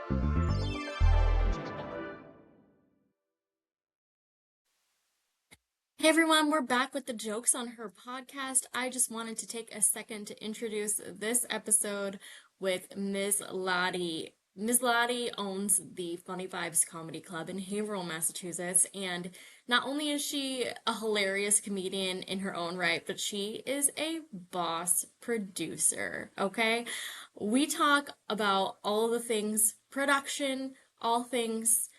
Hey everyone, we're back with the Jokes on Her podcast. I just wanted to take a second to introduce this episode with Ms. Laddy. Ms. Laddy owns the Funny Vibes Comedy Club in Haverhill, Massachusetts, and not only is she a hilarious comedian in her own right, but she is a boss producer, okay? We talk about all the things production, all things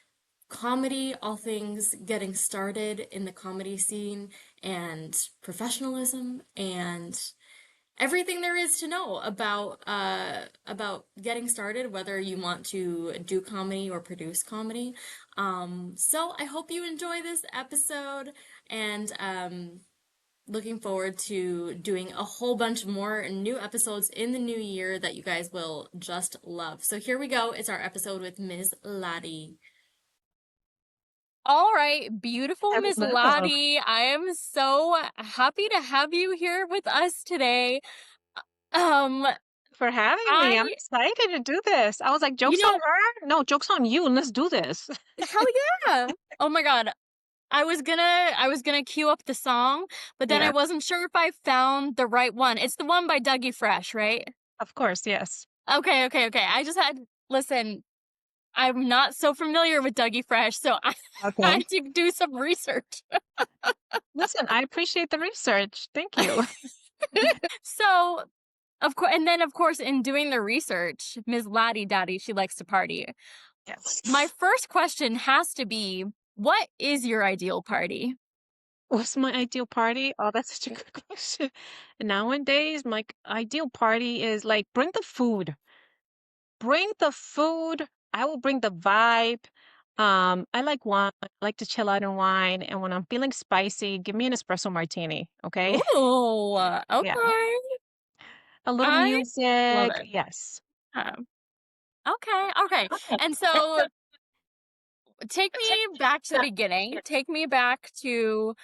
comedy, all things getting started in the comedy scene, and professionalism, and everything there is to know about getting started, whether you want to do comedy or produce comedy. So I hope you enjoy this episode, and looking forward to doing a whole bunch more new episodes in the new year that you guys will just love. So here we go. It's our episode with Ms. Laddy. All right, beautiful Miss Hello. Lottie. I am so happy to have you here with us today. Um, For having me. I'm I, excited to do this. I was like, you joke's on know, her? No, joke's on you, and let's do this. hell yeah. Oh my God. I was gonna queue up the song, but then I Yeah, wasn't sure if I found the right one. It's the one by Dougie Fresh, right? of course, yes. Okay. Listen, I'm not so familiar with Dougie Fresh, so I Okay. had to do some research. Listen, I appreciate the research. Thank you. So, of course, and then of course, in doing the research, Ms. Laddie Daddy, she likes to party. My Yes. first question has to be, what is your ideal party? What's my ideal party? Oh, that's such a good question. Nowadays, my ideal party is like bring the food. Bring the food. I will bring the vibe. I like wine. I like to chill out and wine. And when I'm feeling spicy, give me an espresso martini. Okay. Ooh, Yeah. okay. A little I love music, it. yes. Um, okay. And so take me back to the beginning. Take me back to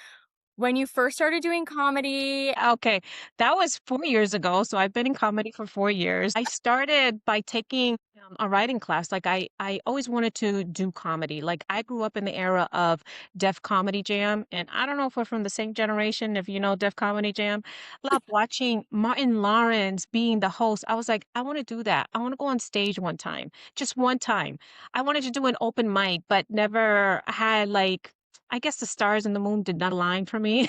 when you first started doing comedy. Okay, that was 4 years ago, so I've been in comedy for 4 years. I started by taking, a writing class, like, I always wanted to do comedy, like, I grew up in the era of Def Comedy Jam, and I don't know if we're from the same generation, if you know Def Comedy Jam. Love watching Martin Lawrence being the host. I was like, "I wanna do that. I wanna go on stage one time, just one time." I wanted to do an open mic, but never had, like I guess the stars and the moon did not align for me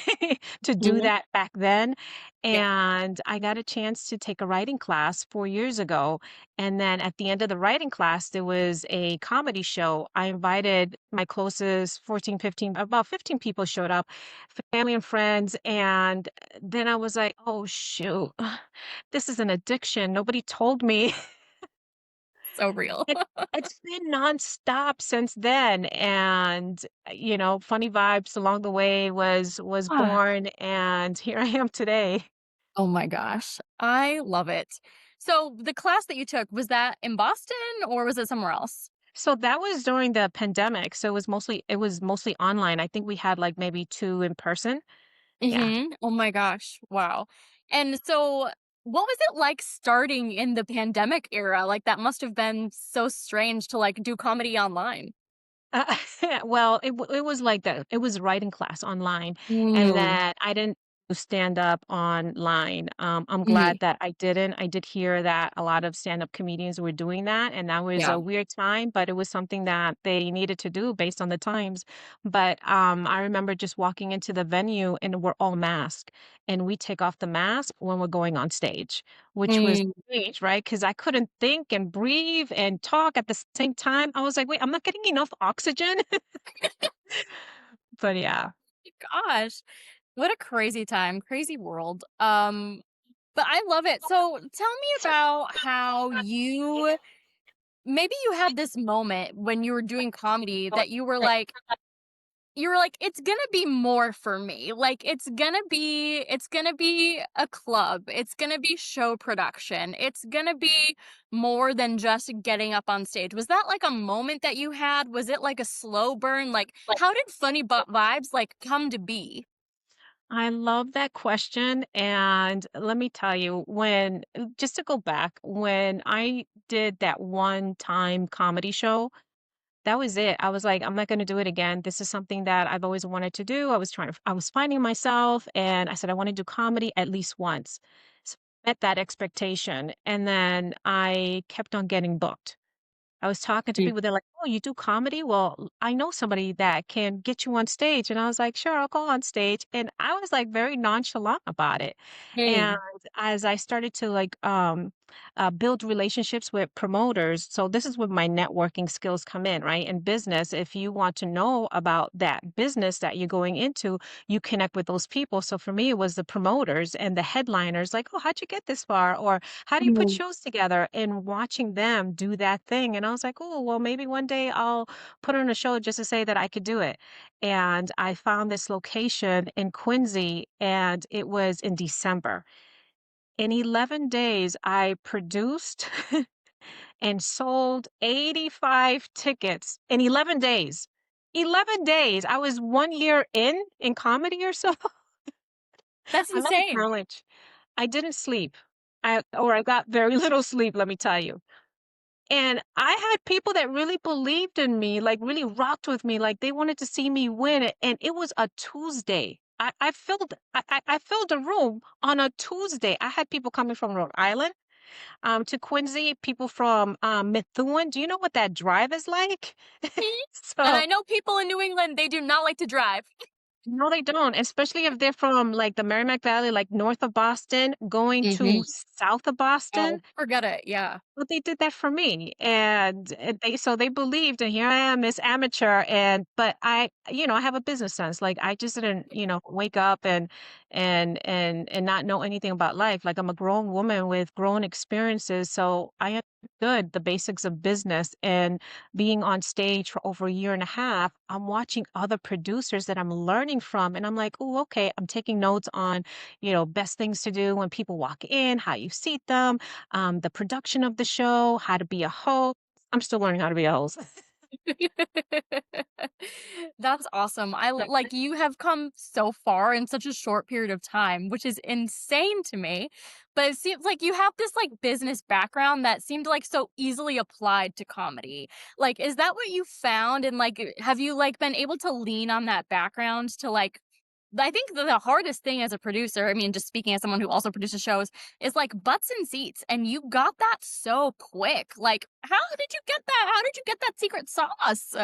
to do Mhm. that back then. Yeah. And I got a chance to take a writing class 4 years ago. And then at the end of the writing class, there was a comedy show. I invited my closest 14, 15, about 15 people showed up, family and friends. And then I was like, oh, shoot, this is an addiction. Nobody told me. So real. It it's been nonstop since then, and, Funny Vibes along the way was Ah, born, and here I am today. oh my gosh. I love it. So the class that you took, was that in Boston or was it somewhere else? So that was during the pandemic, so it was mostly online. I think we had, like, maybe 2 in person. Yeah. Oh my gosh. Wow. And so what was it like starting in the pandemic era? Like that must have been so strange to like do comedy online. Uh, well, it was like that. It was writing class online, and Mm. then I didn't do stand up online. I'm Mhm. glad that I didn't. I did hear that a lot of stand up comedians were doing that, and that was Yeah. a weird time, but it was something that they needed to do based on the times. But I remember just walking into the venue, and we're all masked, and we take off the mask when we're going on stage, which was Mm. strange, right? Because I couldn't think and breathe and talk at the same time. I was like, "Wait, I'm not getting enough oxygen?" But yeah. Gosh. What a crazy time, crazy world. But I love it. So tell me about how maybe you had this moment when you were doing comedy that you were like, it's gonna be more for me. Like it's gonna be a club. It's gonna be show production. It's gonna be more than just getting up on stage. Was that like a moment that you had? Was it like a slow burn? Like how did Funny Vibes like come to be? I love that question. And let me tell you, just to go back, when I did that one time comedy show, that was it. I was like, I'm not going to do it again. This is something that I've always wanted to do. I was finding myself and I said, I want to do comedy at least once. So I met that expectation. And then I kept on getting booked. I was talking to people, they're like, "Oh, you do comedy? Well, I know somebody that can get you on stage." And I was like, "Sure, I'll go on stage." And I was like very nonchalant about it. And Mm. as I started to build relationships with promoters, so this is where my networking skills come in, right? In business, if you want to know about that business that you're going into, you connect with those people. So for me, it was the promoters and the headliners, like, "Oh, how'd you get this far?" Or how do you put Mm. shows together? And watching them do that thing. And I was like, oh, well, maybe one day I'll put on a show just to say that I could do it. And I found this location in Quincy, and it was in December. In 11 days, I produced and sold 85 tickets in 11 days. 11 days. I was 1 year in comedy or so. That's I love a insane. challenge. I didn't sleep. I got very little sleep, let me tell you. And I had people that really believed in me, like really rocked with me, like they wanted to see me win it. And it was a Tuesday. I filled a room on a Tuesday. I had people coming from Rhode Island to Quincy, people from Methuen. Do you know what that drive is like? And So I know people in New England, they do not like to drive. no, they don't, especially if they're from like the Merrimack Valley, like north of Boston, going to Hmm. south of Boston. Oh, forget it. Yeah. Well, they did that for me, and they believed, and here I am, Miss Amateur, but I have a business sense. Like I just didn't, wake up and not know anything about life. Like I'm a grown woman with grown experiences, so I understood the basics of business. And being on stage for over a year and a half, I'm watching other producers that I'm learning from, and I'm like, oh, okay, I'm taking notes on, best things to do when people walk in, how you seat them, the production of the show, how to be a host. I'm still learning how to be a host. That's awesome. Like you have come so far in such a short period of time, which is insane to me. But it seems like you have this like business background that seemed like so easily applied to comedy. Like, is that what you found? And like, have you like been able to lean on that background to like I think the hardest thing as a producer, I mean, just speaking as someone who also produces shows, is like butts and seats. And you got that so quick. Like, how did you get that? How did you get that secret sauce?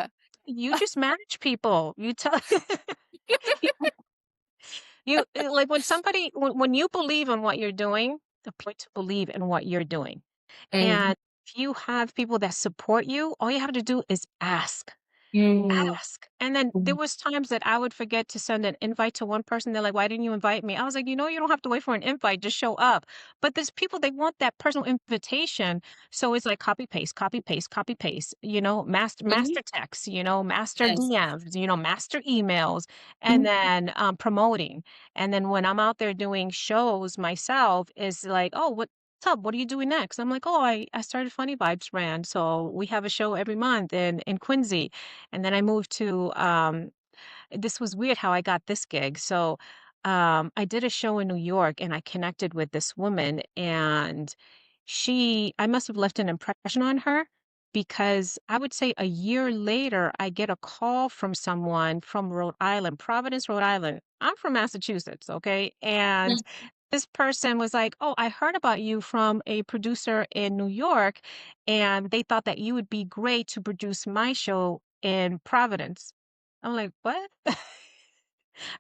You just manage people. You tell like when you believe in what you're doing, the point to believe in what you're doing. Mm, And if you have people that support you, all you have to do is ask. mm, Ask. And then there mm, was times that I would forget to send an invite to one person. They're like, "Why didn't you invite me?" I was like, you don't have to wait for an invite, just show up." But there's people, they want that personal invitation. So it's like copy paste, copy paste, copy paste, mhm. master text, master Yes. DMs, master emails, and Mhm. then promoting. And then when I'm out there doing shows myself, is like, "Oh, what's up? What are you doing next?" I'm like, "Oh, I started Funny Vibes brand. So we have a show every month in Quincy." And then I moved to this was weird how I got this gig. So I did a show in New York and I connected with this woman, and I must have left an impression on her because I would say a year later, I get a call from someone from Rhode Island, Providence, Rhode Island. I'm from Massachusetts, okay? And this person was like, "Oh, I heard about you from a producer in New York, and they thought that you would be great to produce my show in Providence." I'm like, "What?"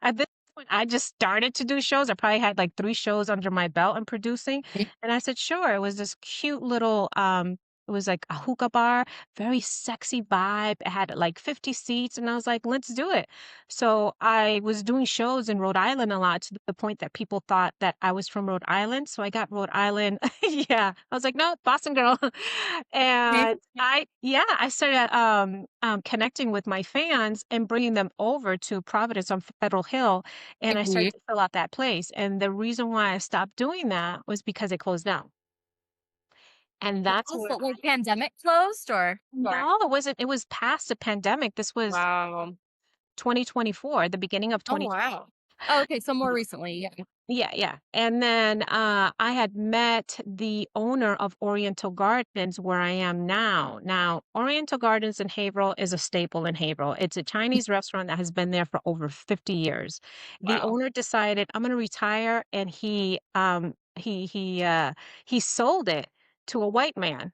At this point, I just started to do shows. I probably had like 3 shows under my belt in producing, and I said, "Sure." It was this cute little, it was like a hookah bar, very sexy vibe. It had like 50 seats, and I was like, "Let's do it." So I was doing shows in Rhode Island a lot to the point that people thought that I was from Rhode Island, so I got Rhode Island. Yeah. I was like, "No, Boston girl." And I started, connecting with my fans and bringing them over to Providence on Federal Hill, and I started Mhm. to fill out that place, and the reason why I stopped doing that was because it closed down, and that's Also, where like pandemic closed or? no, it was past the pandemic. This was Wow. 2024, the beginning of Oh, 2020. wow. Oh, okay, so more recently, yeah. Yeah, yeah. And then I had met the owner of Oriental Gardens where I am now. Now, Oriental Gardens in Haverhill is a staple in Haverhill. It's a Chinese restaurant that has been there for over 50 years. The Wow. owner decided I'm going to retire, and he sold it to a white man.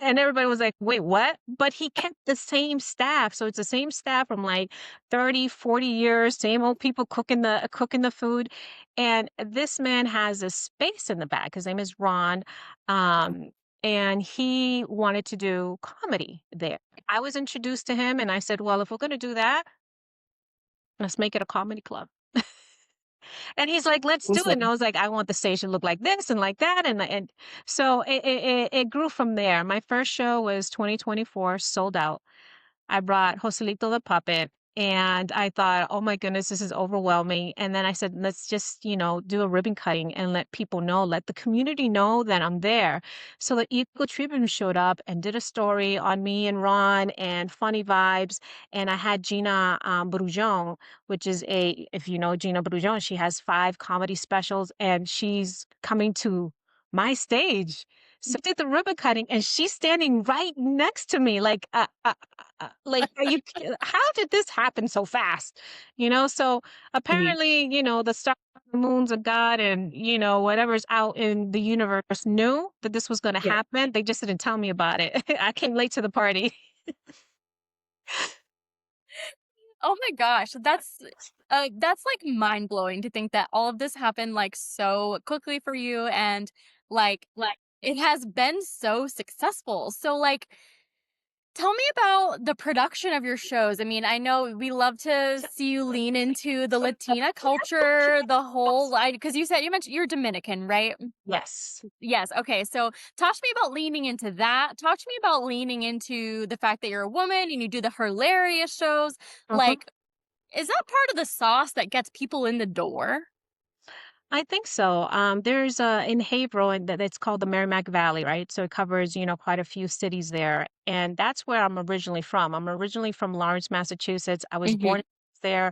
And everybody was like, "Wait, what?" But he kept the same staff. So it's the same staff from like 30, 40 years, same old people cooking the food. And this man has a space in the back. His name is Ron. Um, and he wanted to do comedy there. I was introduced to him and I said, "Well, if we're going to do that, let's make it a comedy club." And he's like, "Let's do it." And I Awesome. was like, "I want the stage to look like this and like that." And so it grew from there. My first show was 2024, sold out. I brought Joselito the puppet, and I thought, "Oh my goodness, this is overwhelming." And then I said, "Let's just, do a ribbon cutting and let people know, let the community know that I'm there." So the Eagle Tribune showed up and did a story on me and Ron and funny vibes. And I had Gina Brujon, which is if you know Gina Brujon, she has 5 comedy specials, and she's coming to my stage. So I did the ribbon cutting, and she's standing right next to me, like, how did this happen so fast? So Mhm. apparently, the stars, the moons of God, and whatever's out in the universe knew that this was going to Yeah. happen. They just didn't tell me about it. I came late to the party. Oh my gosh, that's like mind blowing to think that all of this happened like so quickly for you and like it has been so successful. So like tell me about the production of your shows. I mean, I know we love to see you lean into the Latina culture, the whole because you mentioned you're Dominican, right? Yes. Yes. Okay. So talk to me about leaning into that. Talk to me about leaning into the fact that you're a woman and you do the hilarious shows. Mhm. Like, is that part of the sauce that gets people in the door? I think so. There's in Haverhill, and it's called the Merrimack Valley, right? So it covers, quite a few cities there, and that's where I'm originally from. I'm originally from Lawrence, Massachusetts. I was born Mhm. there.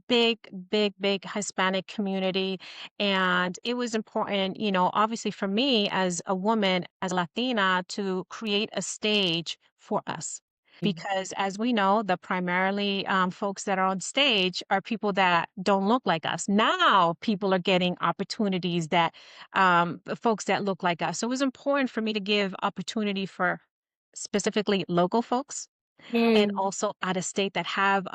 Big, big, big Hispanic community, and it was important, obviously for me as a woman, as a Latina, to create a stage for us because as we know, the primarily folks that are on stage are people that don't look like us. Now people are getting opportunities that folks that look like us. So it was important for me to give opportunity for specifically local folks and Mm. also out of state that have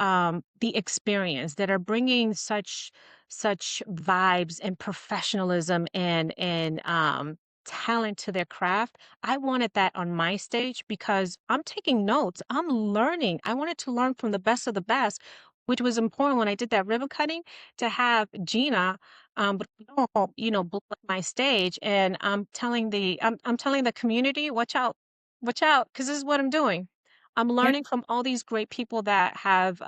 the experience that are bringing such vibes and professionalism and talent to their craft. I wanted that on my stage because I'm taking notes, I'm learning. I wanted to learn from the best of the best, which was important when I did that ribbon cutting to have Gina blow up my stage. And I'm telling the community, watch out because this is what I'm doing. I'm Yeah. learning from all these great people that have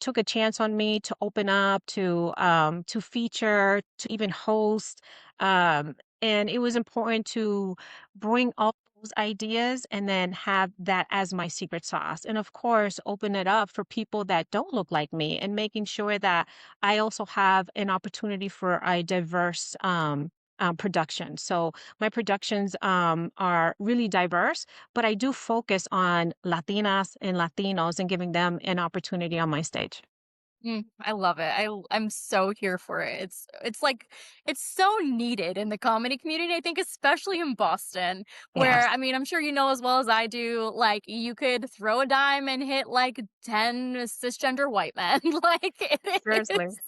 took a chance on me to open up, to feature, to even host. And it was important to bring all those ideas and then have that as my secret sauce. And of course, open it up for people that don't look like me and making sure that I also have an opportunity for a diverse production. So my productions are really diverse, but I do focus on Latinas and Latinos and giving them an opportunity on my stage. I love it. I'm so here for it. It's like it's so needed in the comedy community. I think especially in Boston, where Yes, I mean, I'm sure you know as well as I do. Like you could throw a dime and hit like 10 cisgender white men. Like it seriously. is.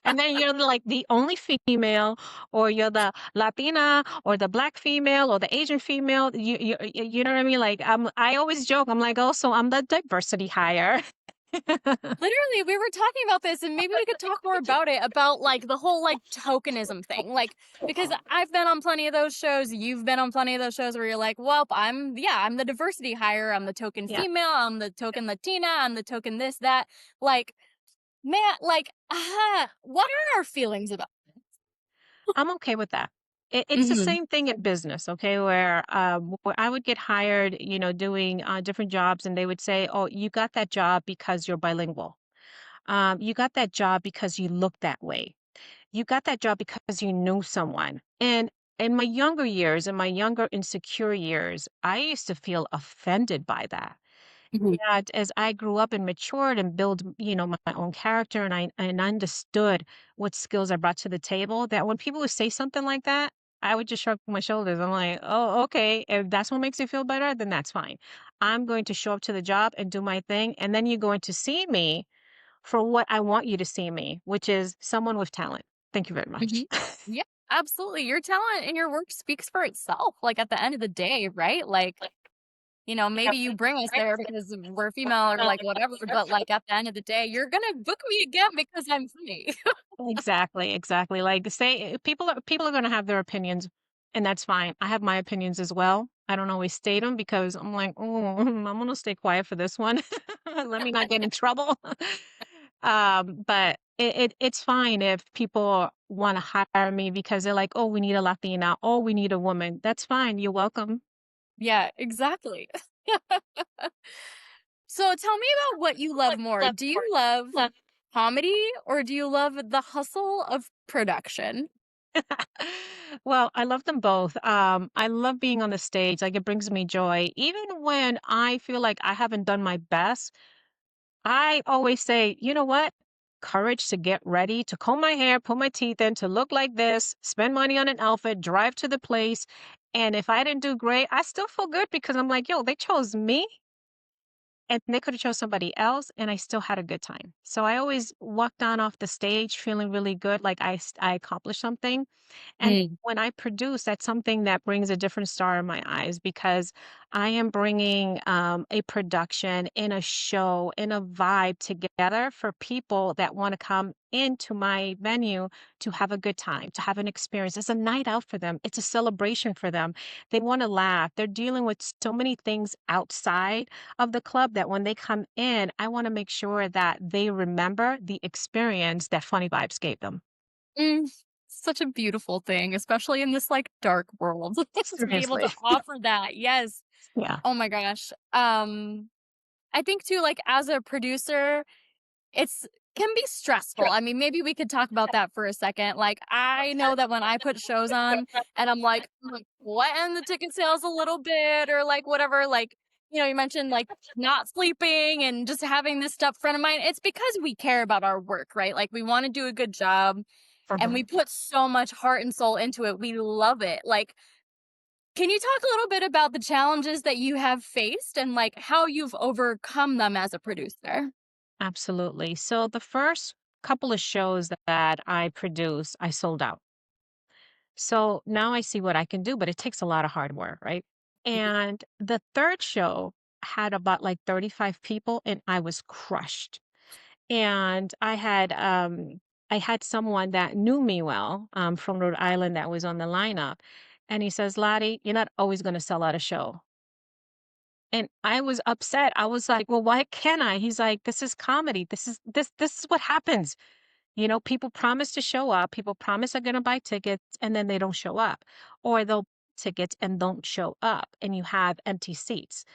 And then you're like the only female, or you're the Latina, or the Black female, or the Asian female. You know what I mean? Like I always joke. I'm like, oh, so I'm the diversity hire. Literally, we were talking about this, and maybe we could talk more about it, about like the whole like tokenism thing. Like, because I've been on plenty of those shows, you've been on plenty of those shows where you're like, well, I'm the diversity hire, I'm the token Yeah. female, I'm the token Latina, I'm the token this, that. Like, man, like, what are our feelings about I'm okay with that. It's the hmm same thing in business, okay? Where I would get hired, doing different jobs, and they would say, "Oh, you got that job because you're bilingual." You got that job because you look that way. You got that job because you knew someone. And in my younger years, in my younger insecure years, I used to feel offended by that. Mhm. And as I grew up and matured and built, my own character and I understood what skills I brought to the table, that when people would say something like that, I would just shrug my shoulders. I'm like, oh, okay. If that's what makes you feel better, then that's fine. I'm going to show up to the job and do my thing. And then you're going to see me for what I want you to see me, which is someone with talent. Thank you very much. Mhm. Yeah, absolutely. Your talent and your work speaks for itself. Like at the end of the day, right? Like, maybe you bring us there because we're female or like whatever, but like at the end of the day, you're gonna book me again because I'm funny. Exactly, exactly. Like say people are going to have their opinions and that's fine. I have my opinions as well. I don't always state them because I'm like, oh, I'm going to stay quiet for this one. Let me not get in trouble. But it's fine if people want to hire me because they're like, oh, we need a Latina. Oh, we need a woman. That's fine. You're welcome. Yeah, exactly. So tell me about what you love more. Do you love comedy or do you love the hustle of production? Well, I love them both. I love being on the stage. Like it brings me joy. Even when I feel like I haven't done my best, I always say, you know what? Courage to get ready, to comb my hair, put my teeth in, to look like this, spend money on an outfit, drive to the place. And if I didn't do great, I still feel good because I'm like, yo, they chose me and they could have chose somebody else and I still had a good time. So I always walk down off the stage feeling really good, like I accomplished something. And Mm. when I produce, that's something that brings a different star in my eyes because I am bringing a production in a show, in a vibe together for people that want to come into my venue to have a good time, to have an experience. It's a night out for them, it's a celebration for them. They want to laugh. They're dealing with so many things outside of the club that when they come in, I want to make sure that they remember the experience that Funny Vibes gave them. Mm, such a beautiful thing, especially in this like dark world to be able to Seriously. offer that. Yes. Yeah. Oh my gosh. I think too, like as a producer, it's can be stressful. I mean, maybe we could talk about that for a second. Like, I know that when I put shows on and I'm like, sweating the ticket sales a little bit or like whatever, like, you mentioned like not sleeping and just having this stuff front of mind. It's because we care about our work, right? Like we want to do a good job and we put so much heart and soul into it. We love it. Like, can you talk a little bit about the challenges that you have faced and like how you've overcome them as a producer? Absolutely. So the first couple of shows that I produced, I sold out. So now I see what I can do, but it takes a lot of hard work, right? And the third show had about like 35 people and I was crushed. And I had someone that knew me well from Rhode Island that was on the lineup. And he says, Lottie, you're not always going to sell out a show. And I was upset. I was like, "Well, why can't I?" He's like, "This is comedy. This is what happens. People promise to show up. People promise they're going to buy tickets and then they don't show up. Or they'll buy tickets and don't show up and you have empty seats."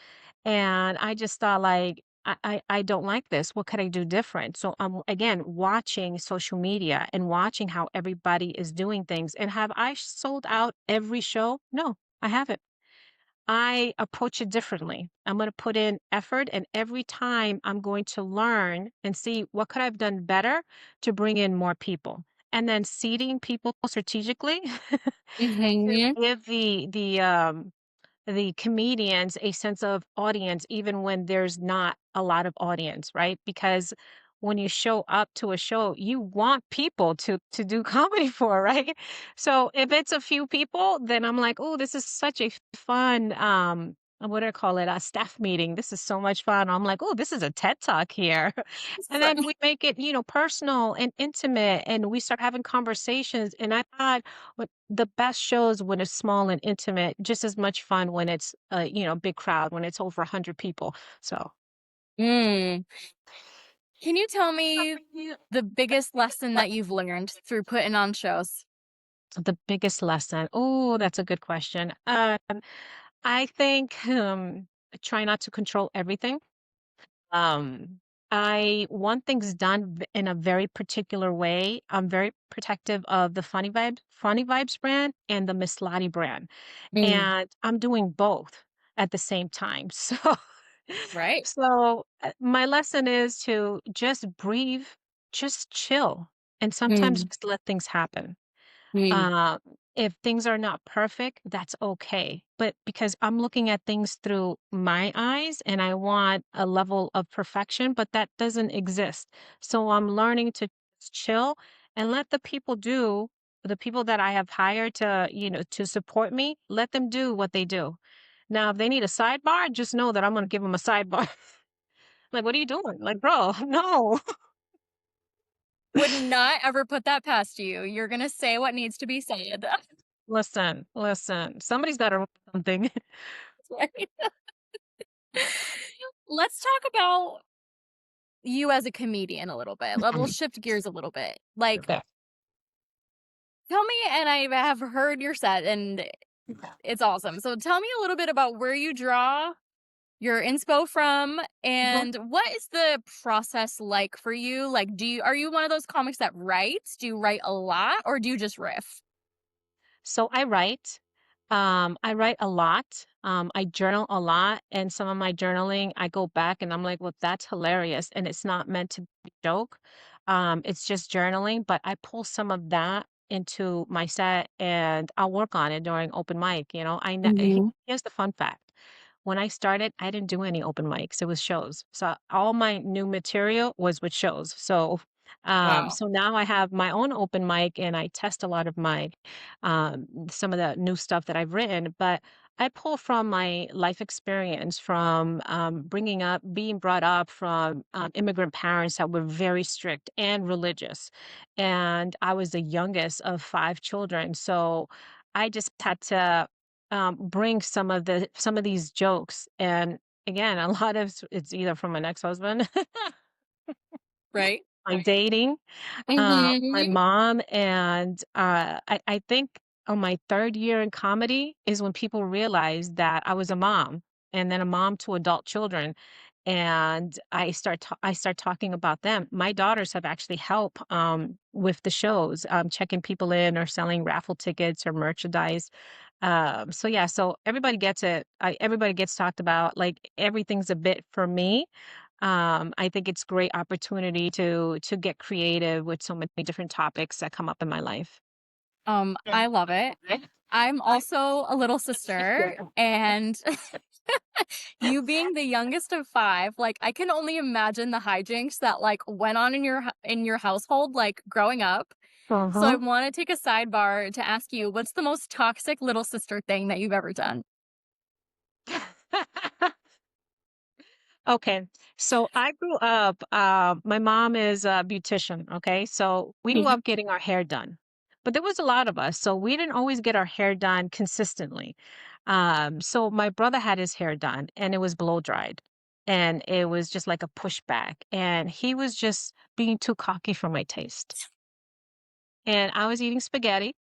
And I just thought like I don't like this. What could I do different? So I'm again watching social media and watching how everybody is doing things. And have I sold out every show? No, I haven't. I approach it differently. I'm going to put in effort and every time I'm going to learn and see what could I've done better to bring in more people. And then seating people strategically to Mhm. give the comedians a sense of audience even when there's not a lot of audience, right? Because when you show up to a show, you want people to do comedy for, right? So if it's a few people, then I'm like, oh, this is such a fun what do I call it? A staff meeting. This is so much fun. I'm like, oh, this is a TED talk here. And then we make it, personal and intimate and we start having conversations. And I thought what the best shows when it's small and intimate, just as much fun when it's a big crowd, when it's over 100 people. So Mm. Can you tell me the biggest lesson that you've learned through putting on shows? the biggest lesson. Oh, that's a good question. I think try not to control everything. I want things done in a very particular way. I'm very protective of the Funny Vibes brand and the Miss Lottie brand, Mm, and I'm doing both at the same time. right. My lesson is to just breathe, just chill, and sometimes Mm, just let things happen. mm, Uh, if things are not perfect, that's okay. But because I'm looking at things through my eyes and I want a level of perfection, but that doesn't exist. So I'm learning to just chill and let the people that I have hired to, to support me, let them do what they do. Now, if they need a sidebar, just know that I'm going to give them a sidebar. Like, what are you doing? Like, bro, no. would not ever put that past you. You're gonna say what needs to be said. Listen. Somebody's got to write something. Right? Let's talk about you as a comedian a little bit. We'll shift gears a little bit. Like, Okay. tell me, and I have heard your set, and it's awesome. So tell me a little bit about where you draw your inspo from, Mhm. and what is the process like for you? Like, are you one of those comics that writes? Do you write a lot, or do you just riff? So I write. I write a lot. I journal a lot, and some of my journaling, I go back and I'm like, "Well, that's hilarious," and it's not meant to be a joke. It's just journaling, but I pull some of that into my set, and I'll work on it during open mic. Mhm. Here's the fun fact: when I started, I didn't do any open mics; it was shows. So all my new material was with shows. Wow. So now I have my own open mic, and I test a lot of some of the new stuff that I've written, but I pull from my life experience from being brought up from immigrant parents that were very strict and religious. And I was the youngest of five children. So I just had to bring some of these jokes. And again, a lot of it's either from an ex-husband, Right? my dating, my Mhm. mom, and I think on my 3rd year in comedy is when people realized that I was a mom, and then a mom to adult children, and I start talking about them. My daughters have actually helped, with the shows, checking people in or selling raffle tickets or merchandise. So yeah, so everybody gets it. Everybody gets talked about, like, everything's a bit for me. I think it's great opportunity to get creative with so many different topics that come up in my life. I love it. I'm also a little sister, and you being the youngest of 5, like, I can only imagine the hijinks that, like, went on in your household, like, growing up. So I Uh-huh. wanna take a sidebar to ask you, what's the most toxic little sister thing that you've ever done? Okay. So I grew up, my mom is a beautician, okay? So we grew Mhm. up getting our hair done. But there was a lot of us, so we didn't always get our hair done consistently. So my brother had his hair done and it was blow dried. And it was just like a pushback. And he was just being too cocky for my taste. And I was eating spaghetti.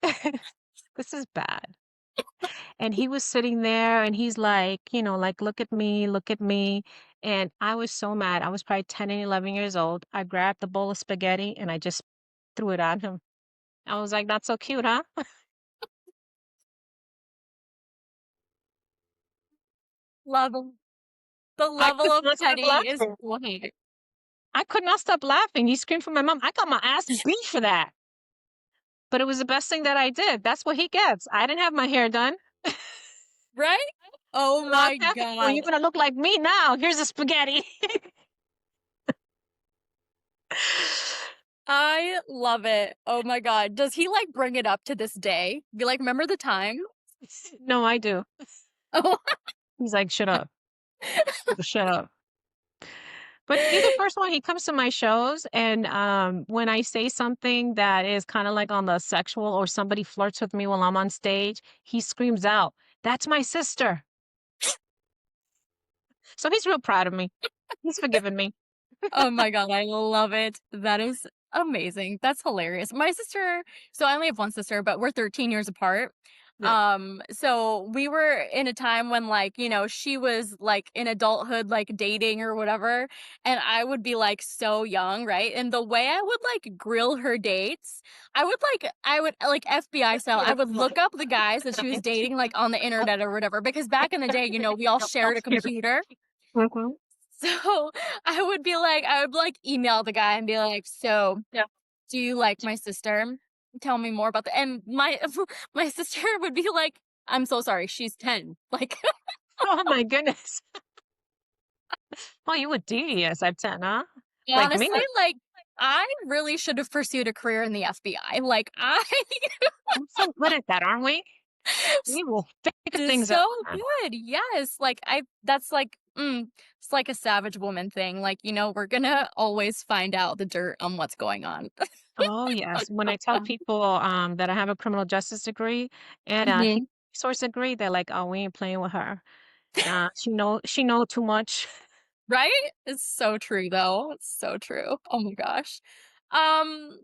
This is bad. And he was sitting there and he's like, like, look at me. And I was so mad. I was probably 10 and 11 years old. I grabbed the bowl of spaghetti and I just threw it at him. I was like, "Not so cute, huh?" Level the I level could of not stop petty is laughing. great. I could not stop laughing. He screamed for my mom. I got my ass beat for that. But it was the best thing that I did. That's what he gets. I didn't have my hair done. Right? Oh my Okay. Well, god. you're going to look like me now. Here's the spaghetti. I love it. Oh my god. Does he, like, bring it up to this day? Be like, "Remember the time?" No, I do. Oh. He's like, "Shut up. Shut up." But he's the first one, he comes to my shows, and, when I say something that is kinda like on the sexual or somebody flirts with me while I'm on stage, he screams out, "That's my sister." So he's real proud of me. He's forgiven me. Oh my god, I love it. That is amazing. That's hilarious. My sister, so I only have one sister, but we're 13 years apart. Yeah. So we were in a time when, like, she was like in adulthood, like dating or whatever, and I would be like so young, right? And the way I would like grill her dates, I would like FBI style, I would look up the guys that she was dating like on the internet or whatever, because back in the day, we all shared a computer. Mhm. So I would like email the guy and be like, so Yeah. do you like my sister? Tell me more about that. And my my sister would be like, I'm so sorry, she's 10. Like, Oh my goodness. Oh, you were devious at 10, huh? Like me. honestly, like, I really should have pursued a career in the FBI. Like, I We're so good at that, aren't we? We will figure is things out. so good. Yes. Like, that's like, it's like a savage woman thing. Like, we're gonna always find out the dirt on what's going on. Oh, yes. When I tell people, that I have a criminal justice degree and a human Mhm. resource degree, they're like, "Oh, we ain't playing with her. She know too much." Right? It's so true though. It's so true. Oh my gosh. Um,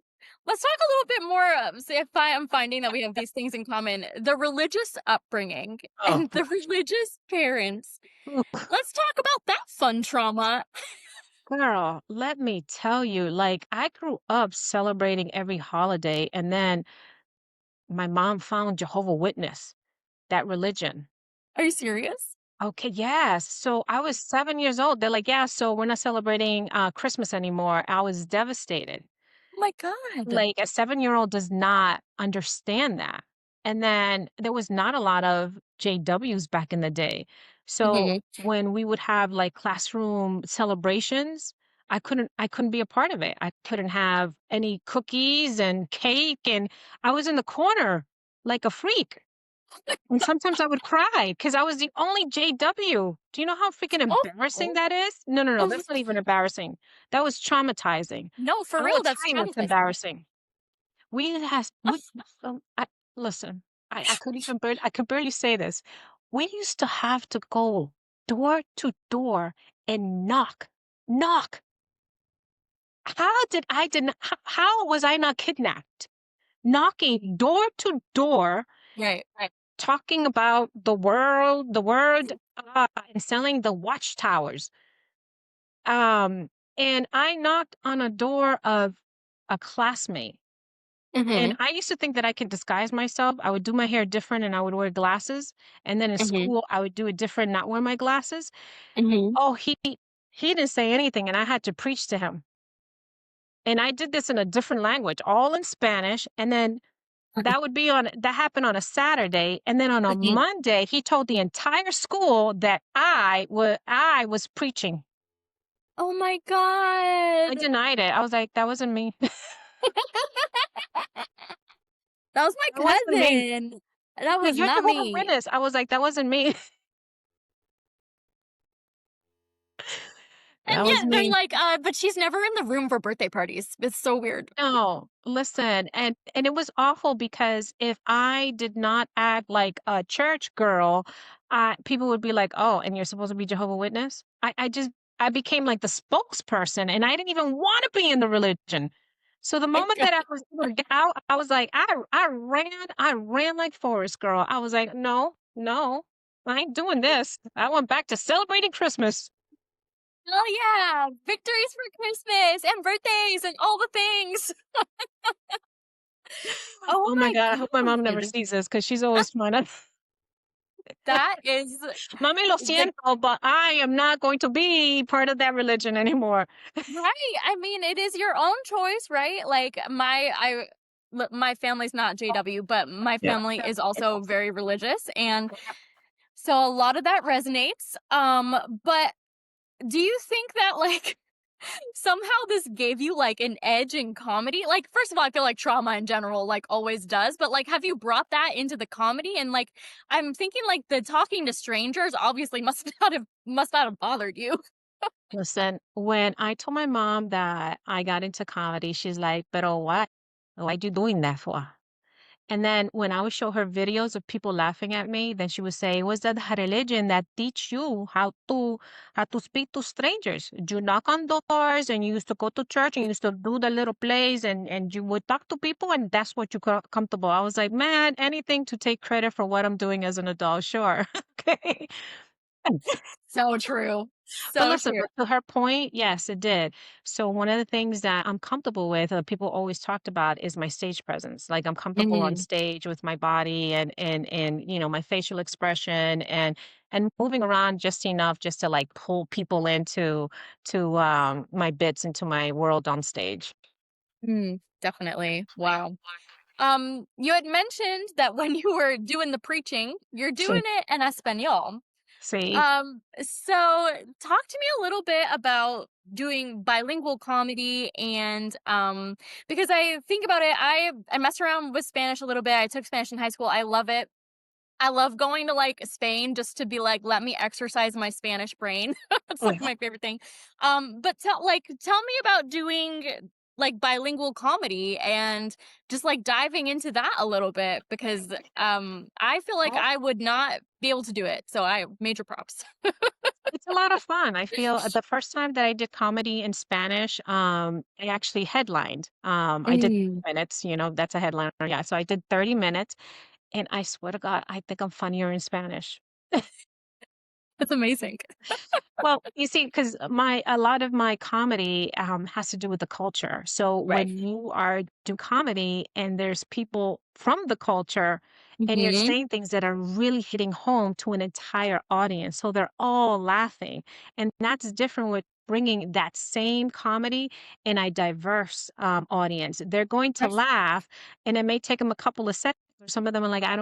let's talk a little bit more. See if I am finding that we have these things in common: the religious upbringing Oh, and the religious parents. ooh, Let's talk about that fun trauma. girl, let me tell you, like, I grew up celebrating every holiday, and then my mom found Jehovah Witness, that religion. Are you serious? Okay, yes. So I was 7 years old. They're like, "Yeah, so we're not celebrating, Christmas anymore." I was devastated. Oh my god. Like, a seven-year-old does not understand that. And then there was not a lot of JWs back in the day. So Hmm. when we would have, like, classroom celebrations, I couldn't be a part of it. I couldn't have any cookies and cake, and I was in the corner like a freak. And sometimes I would cry because I was the only JW. Do you know how freaking Oh, embarrassing oh. that is? No, no, no, that's not even embarrassing. That was traumatizing. No, for I'll real. tell That's you what's traumatizing. embarrassing. We has we I listen, I could barely say this. We used to have to go door to door and knock. Knock. How was I not kidnapped? Knocking door to door, Right. talking about the word, and selling the watchtowers. Um, and I knocked on a door of a classmate. And Hmm. I used to think that I could disguise myself. I would do my hair different and I would wear glasses. And then in Hmm. school, I would do it different, not wear my glasses. Hmm. Oh, he didn't say anything, and I had to preach to him. And I did this in a different language, all in Spanish. And then that happened on a Saturday. And then on a Hmm. Monday, he told the entire school that I was preaching. Oh my I god. denied it. I was like, that wasn't me. That was my That wasn't me. cousin. That Like, was you're not Jehovah's me. Witness. I was like, that wasn't me. That And was yet they're me. like, but she's never in the room for birthday parties. It's so weird. No, listen, and it was awful because if I did not act like a church girl, people would be like, "Oh, and you're supposed to be Jehovah Witness?" I became like the spokesperson, and I didn't even want to be in the religion. So the My moment God. that I was able to get out, I was like, I ran like Forrest girl. I was like, no, no, I ain't doing this. I went back to celebrating Christmas. Oh yeah, victories for Christmas and birthdays and all the things. Oh Oh my my God, I hope my mom never god. sees this because she's always trying to. That is Mami, lo like siento, but I am not going to be part of that religion anymore. right. I mean, it is your own choice, right? Like my family's not JW, but my Yeah. family is also very religious, and so a lot of that resonates. But do you think that like somehow this gave you like an edge in comedy? Like, first of all, I feel like trauma in general like always does, but like have you brought that into the comedy? And like I'm thinking like the talking to strangers obviously must not have bothered you. Listen, when I told my mom that I got into comedy, she's like, "Pero what? Why you doing that for?" And then when I would show her videos of people laughing at me, then she would say, "It was that religion that teach you how to speak to strangers. You knock on doors and you used to go to church and you used to do the little plays and you would talk to people and that's what you got comfortable." I was like, man, anything to take credit for what I'm doing as an adult, sure. Okay. So true. But So listen, true. but to her point, yes, it did. So one of the things that I'm comfortable with, people always talked about, is my stage presence. Like I'm comfortable on Mhm. stage with my body and my facial expression and moving around just enough just to like pull people into to my bits into my world on stage. Definitely. Wow. You had mentioned that when you were doing the preaching, you're doing Sí, it in Espanol. sí. So talk to me a little bit about doing bilingual comedy and because I think about it, I mess around with Spanish a little bit. I took Spanish in high school. I love it. I love going to like Spain just to be like, let me exercise my Spanish brain. It's like my favorite thing. But tell me about doing like bilingual comedy and just like diving into that a little bit because I feel like I would not be able to do it. So I major props. It's a lot of fun. I feel the first time that I did comedy in Spanish, I actually headlined. I did Mm, minutes, that's a headliner. Yeah. So I did 30 minutes and I swear to God, I think I'm funnier in Spanish. that's amazing. Well, you see, because my a lot of my comedy has to do with the culture. So Right. when you are do comedy and there's people from the culture and you're Hmm. saying things that are really hitting home to an entire audience, so they're all laughing, and that's different with bringing that same comedy in a diverse audience. They're going to laugh, and it may take them a couple of seconds. Some of them are like, I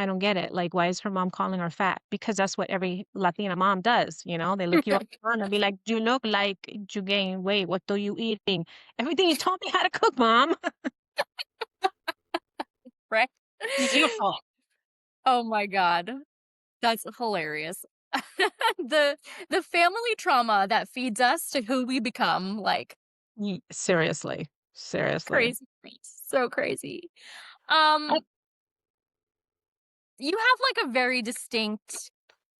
don't get it. Like, why is her mom calling her fat? Because that's what every Latina mom does. They look you up front and be like, you look like you gain weight. What are you eating? Everything you taught me how to cook, mom. Right. It's your fault. Oh my god. That's hilarious. the the family trauma that feeds us to who we become, like Seriously. Seriously. crazy, so crazy. I, Um, you have like a very distinct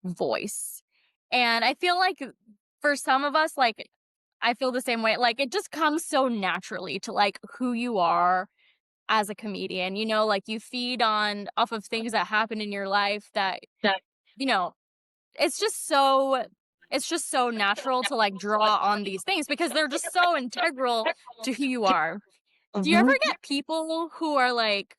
voice, and I feel like for some of us, like I feel the same way. Like it just comes so naturally to like who you are as a comedian. Like you feed on off of things that happen in your life that you know it's just so natural to like draw on these things because they're just so integral to who you are. Do you ever Mhm. get people who are like,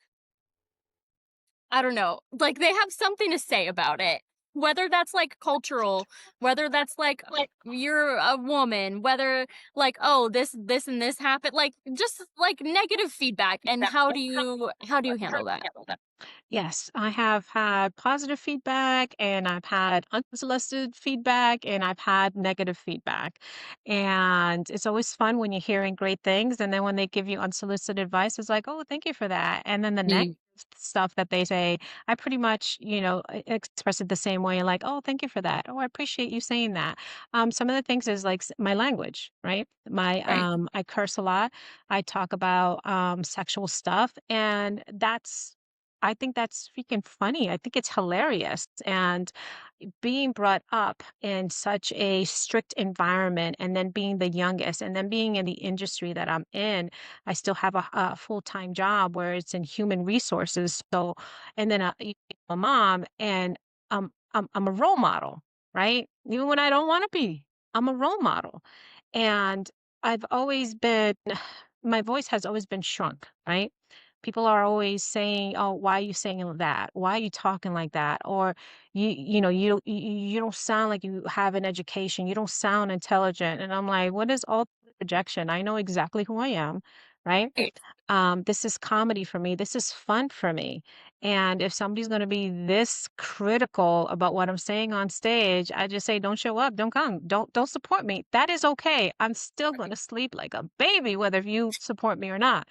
I don't know, like they have something to say about it? Whether that's like cultural, whether that's like you're a woman, whether like, oh, this and this happened, like just like negative feedback, and how do you handle that? Yes, I have had positive feedback and I've had unsolicited feedback and I've had negative feedback. And it's always fun when you're hearing great things. And then when they give you unsolicited advice, it's like, oh, thank you for that. And then the next Mm, stuff that they say, I pretty much, express it the same way, like, oh, thank you for that. Oh, I appreciate you saying that. Some of the things is like my language, right? right. I curse a lot. I talk about sexual stuff, and I think that's freaking funny. I think it's hilarious. And being brought up in such a strict environment and then being the youngest and then being in the industry that I'm in, I still have a full-time job where it's in human resources. So, and then a mom and I'm a role model, right? Even when I don't want to be, I'm a role model. And I've always been, my voice has always been shrunk, right? People are always saying, "Oh, why are you saying that? Why are you talking like that?" Or you don't sound like you have an education. You don't sound intelligent." And I'm like, "What is all the projection? I know exactly who I am, right? Right. This is comedy for me. This is fun for me. And if somebody's going to be this critical about what I'm saying on stage, I just say, don't show up, don't come, don't support me. That is okay. I'm still going to sleep like a baby, whether you support me or not.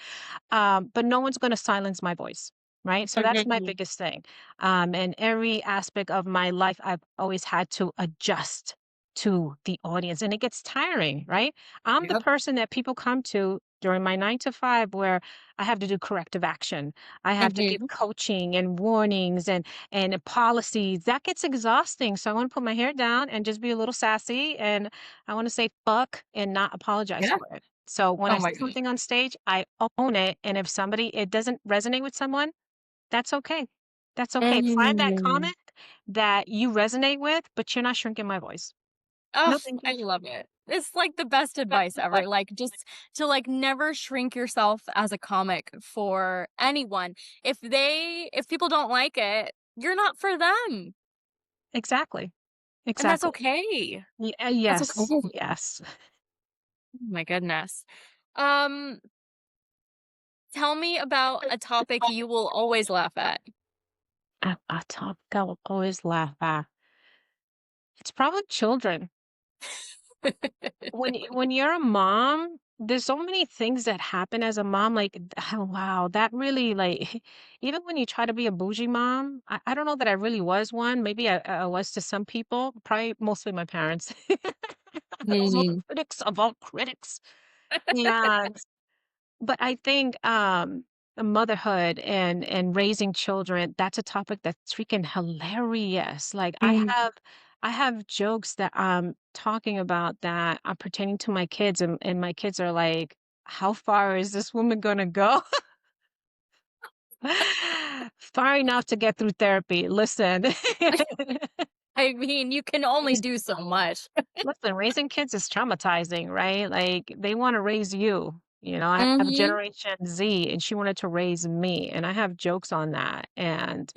But no one's going to silence my voice. Right. So that's my Mhm. biggest thing. In every aspect of my life, I've always had to adjust to the audience and it gets tiring. Right. I'm the Yep. person that people come to during my 9 to 5 where I have to do corrective action. I have to give Mhm. coaching and warnings and policies. That gets exhausting. So I want to put my hair down and just be a little sassy. And I want to say fuck and not apologize Yeah. for it. So when Oh I my say gosh. something on stage, I own it. And if somebody it doesn't resonate with someone, that's okay. That's okay. Find that Mm. comment that you resonate with, but you're not shrinking my voice. Oh, No, thank I you. love it. It's like the best advice ever. Like just to like never shrink yourself as a comic for anyone. If people don't like it, you're not for them. Exactly. And that's Exactly. okay. That's okay. Yes. Oh Yes. my goodness. Um, Tell me about a topic you will always laugh at. A topic I will always laugh at. It's probably children. When you're a mom, there's so many things that happen as a mom, like, oh, wow, that really, like even when you try to be a bougie mom, I don't know that I really was one. Maybe I was to some people, probably mostly my parents. Those were the Mhm. critics of all critics. And but I think, motherhood and raising children, that's a topic that's freaking hilarious. Like, Mm. I have jokes that I'm talking about that are pertaining to my kids, and my kids are like, "How far is this woman gonna go?" Far enough to get through therapy. Listen. I mean, you can only do so much. Listen, raising kids is traumatizing, right? Like they want to raise you. You know, I have Mhm. Generation Z and she wanted to raise me. And I have jokes on that. And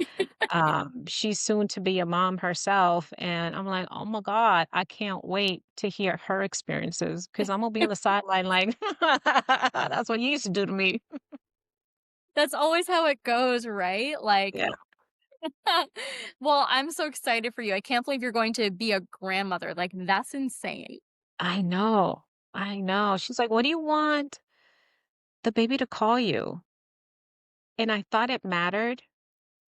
she's soon to be a mom herself. And I'm like, oh my God, I can't wait to hear her experiences because I'm gonna be on the sideline like that's what you used to do to me. That's always how it goes, right? Like, Yeah. well, I'm so excited for you. I can't believe you're going to be a grandmother. Like, that's insane. I know. I know. She's like, what do you want the baby to call you? And I thought it mattered.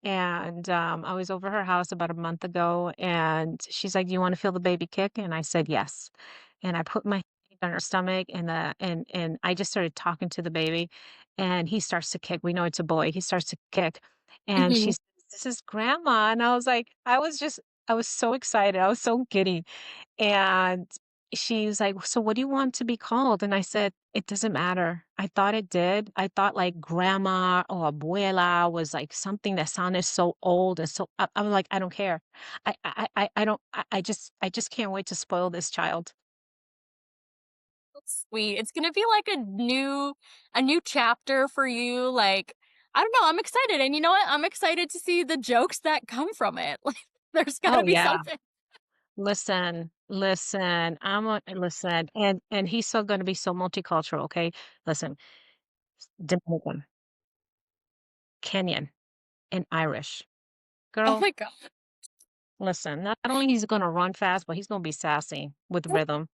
And, I was over her house about a month ago, and she's like, "Do you wanna feel the baby kick?" And I said, "Yes." And I put my hand on her stomach, and I just started talking to the baby, and he starts to kick. We know it's a boy. He starts to kick, and she Mhm. says, "This is grandma." And I was like I was so excited. I was so giddy. And she's like, "So what do you want to be called?" And I said, "It doesn't matter." I thought it did. I thought like grandma or abuela was like something that sounded so old and so I'm like, I don't care. I don't I just can't wait to spoil this child. That's sweet. It's gonna be like a new chapter for you. Like, I don't know. I'm excited. And you know what? I'm excited to see the jokes that come from it. Like, there's gotta Oh be yeah. something. Listen. I'm a listen, and he's so gonna be so multicultural, okay? Listen, Dominican, Kenyan, and Irish. Oh Girl, my god. listen, not only he's gonna run fast, but he's gonna be sassy with rhythm,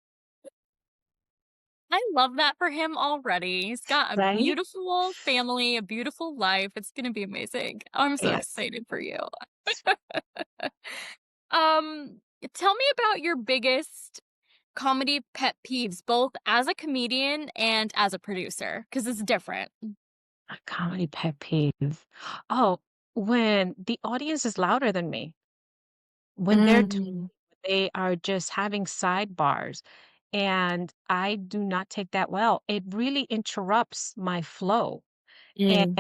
I love that for him already. He's got a right? beautiful family, a beautiful life. It's gonna be amazing. I'm so Yes. excited for you. Um, Tell me about your biggest comedy pet peeves, both as a comedian and as a producer, because it's different. A comedy pet peeve. Oh, when the audience is louder than me, when Mhm. they are just having sidebars, and I do not take that well. It really interrupts my flow, and Mm.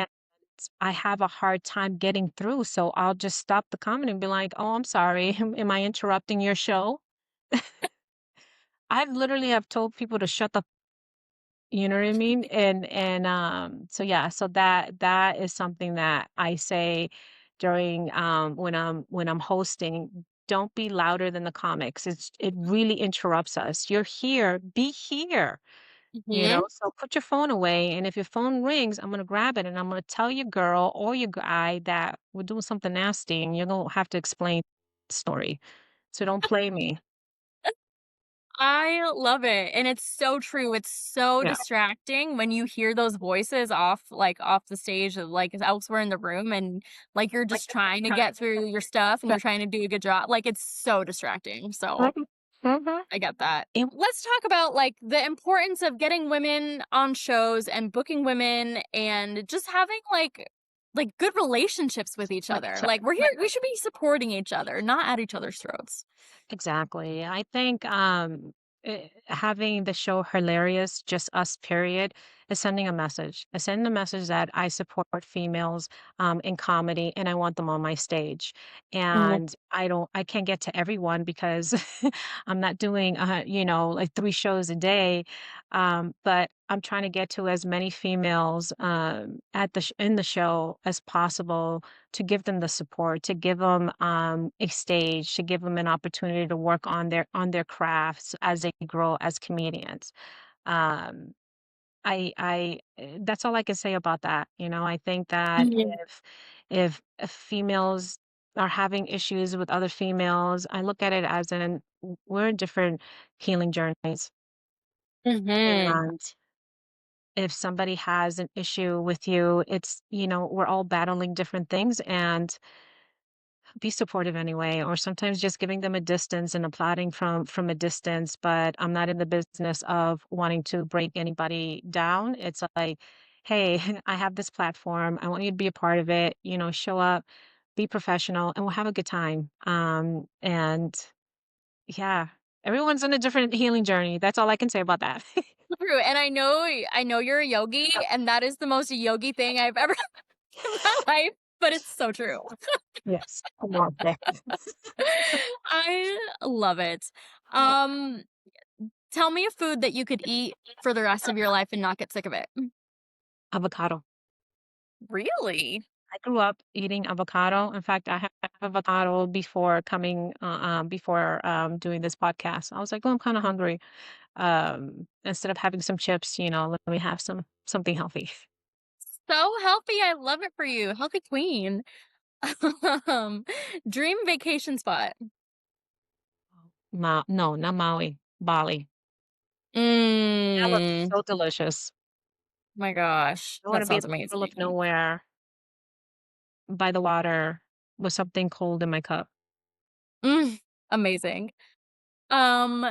I have a hard time getting through, so I'll just stop the comedy and be like, "Oh, I'm sorry. Am I interrupting your show?" I've literally have told people to shut the you know what I mean? So yeah, so that is something that I say during, when I'm hosting, "Don't be louder than the comics." It really interrupts us. You're here, be here, you know? Mhm. So put your phone away, and if your phone rings, I'm gonna grab it, and I'm gonna tell your girl or your guy that we're doing something nasty, and you're gonna have to explain the story. So don't play me. I love it, and it's so true. It's so Yeah. distracting when you hear those voices off, like, off the stage, like, elsewhere in the room, and, like, you're just trying to get through your stuff, and you're trying to do a good job. Like, it's so distracting, so Mhm. I get that. It Let's talk about like the importance of getting women on shows and booking women and just having like good relationships with each other. Like we're here, we should be supporting each other, not at each other's throats. Exactly. I think having the show hilarious, just us, period, is sending a message. It's sending a message that I support females in comedy and I want them on my stage. Mhm. And I can't get to everyone because I'm not doing, like 3 shows a day. But I'm trying to get to as many females in the show as possible to give them the support, to give them a stage, to give them an opportunity to work on their crafts as they grow as comedians. Um, that's all I can say about that. I think that Mhm. if females are having issues with other females, I look at it as we're in different healing journeys. Mhm. And if somebody has an issue with you, we're all battling different things, and be supportive anyway, or sometimes just giving them a distance and applauding from a distance. But I'm not in the business of wanting to break anybody down. It's like, hey, I have this platform. I want you to be a part of it. Show up, be professional, and we'll have a good time. And yeah, everyone's on a different healing journey. That's all I can say about that. True. And I know you're a yogi, and that is the most yogi thing I've ever in my life, but it's so true. Yes. I love that. I love it. Um, Tell me a food that you could eat for the rest of your life and not get sick of it. Avocado. Really? I grew up eating avocado. In fact, I had avocado before doing this podcast. I was like, "Oh, I'm kind of hungry. Instead of having some chips, let me have something healthy." So healthy. I love it for you. Healthy queen. Um, Dream vacation spot. No, not Maui, Bali. That looks Mm, so delicious. my gosh. I want That to be in sounds the middle of amazing. nowhere by the water with something cold in my cup. Mm, amazing. Um,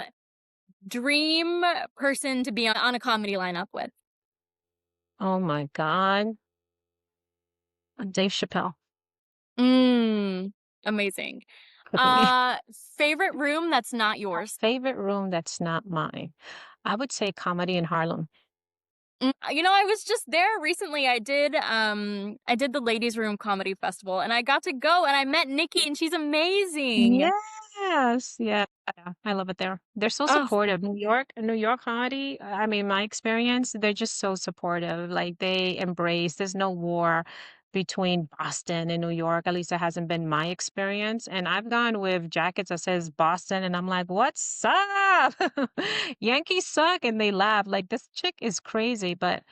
Dream person to be on a comedy lineup with. Oh my God, Dave Chappelle. Mm, amazing. Couldn't. Favorite room that's not yours. Favorite room that's not mine. I would say comedy in Harlem. I was just there recently. I did the Ladies Room Comedy Festival and I got to go and I met Nikki and she's amazing. Yes, yeah, I love it there. They're so Oh, supportive. New York comedy, I mean, my experience, they're just so supportive. Like they embrace, there's no war between Boston and New York. At least it hasn't been my experience. And I've gone with jackets that says Boston and I'm like, "What's up? Yankees suck." And they laugh. Like this chick is crazy, but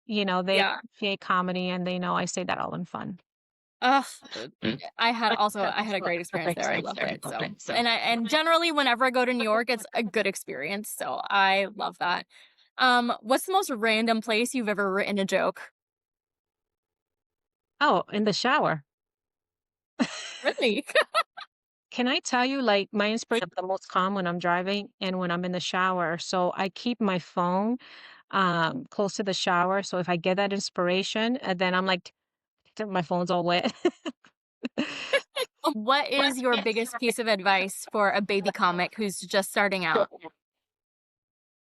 they yeah. appreciate comedy and they know I say that all in fun. Ugh, I had a great experience there. I loved it. So, and generally whenever I go to New York, it's a good experience. So, I love that. What's the most random place you've ever written a joke? Oh, in the shower. Really? Can I tell you, like, my inspiration the most calm when I'm driving and when I'm in the shower. So I keep my phone close to the shower. So if I get that inspiration, and then I'm like, my phone's all wet. What is your biggest piece of advice for a baby comic who's just starting out?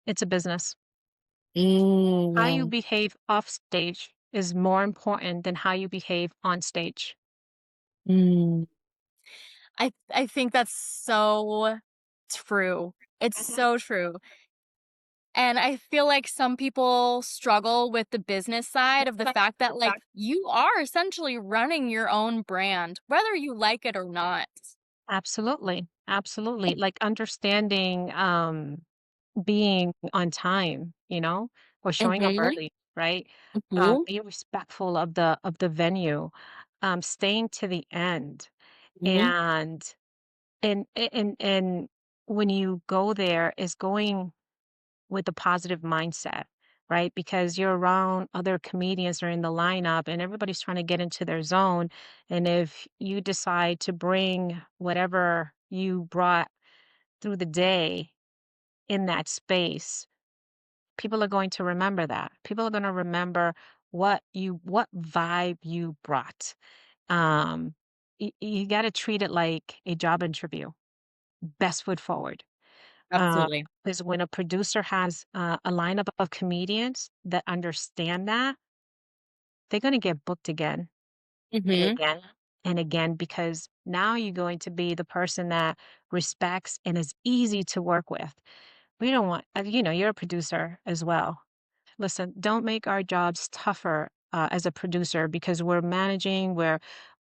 It's a business. How you Mm. behave off stage is more important than how you behave on stage. Mm. I think that's so true. It's so true. And I feel like some people struggle with the business side of the fact that like you are essentially running your own brand, whether you like it or not. Absolutely. Absolutely. Like understanding being on time, or showing up Mhm. early, right? Mhm. Being respectful of the venue, staying to the end, Mhm. and and when you go there, is going with a positive mindset, right? Because you're around other comedians that are in the lineup, and everybody's trying to get into their zone. And if you decide to bring whatever you brought through the day in that space, people are going to remember that. People are going to remember what vibe you brought. Um, you got to treat it like a job interview. Best foot forward. Absolutely. Because when a producer has a lineup of comedians that understand that, they're going to get booked again and Mhm. again and again because now you're going to be the person that respects and is easy to work with. We don't want, you're a producer as well. Listen, don't make our jobs tougher as a producer because we're managing,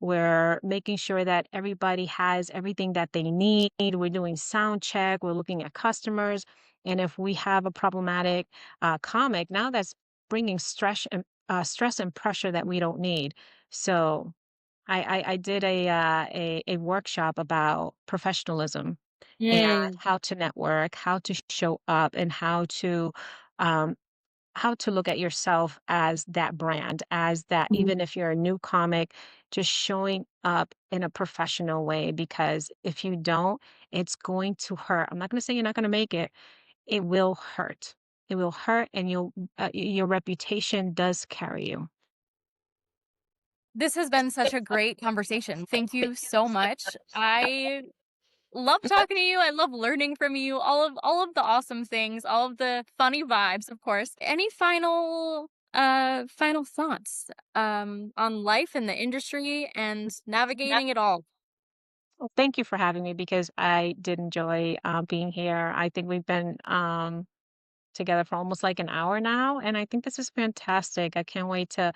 we're making sure that everybody has everything that they need. We're doing sound check, we're looking at customers, and if we have a problematic comic, now that's bringing stress and pressure that we don't need. So I did a workshop about professionalism and Mm. how to network, how to show up, and um, how to look at yourself as that brand, as that even if you're a new comic, just showing up in a professional way. Because if you don't, it's going to hurt. I'm not going to say you're not going to make it. It will hurt. It will hurt, and your reputation does carry you. This has been such a great conversation. Thank you so much. I love talking to you. I love learning from you. All of the awesome things, all of the funny vibes, of course. Any final thoughts on life and the industry and navigating it all? Well, thank you for having me because I did enjoy being here. I think we've been together for almost like an hour now, and I think this is fantastic. I can't wait to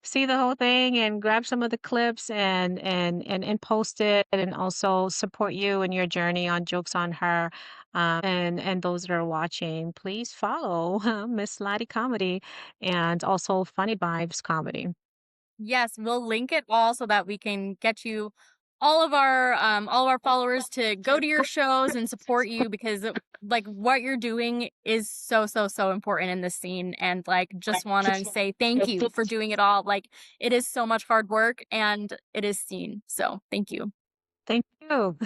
see the whole thing and grab some of the clips and post it and also support you in your journey on Jokes on Her. And those that are watching, please follow Miss Lottie Comedy and also Funny Vibes Comedy. Yes, we'll link it all so that we can get you all of our followers to go to your shows and support you because like what you're doing is so important in this scene, and like just want to say thank you for doing it all. Like it is so much hard work and it is seen. So, thank you. Thank you.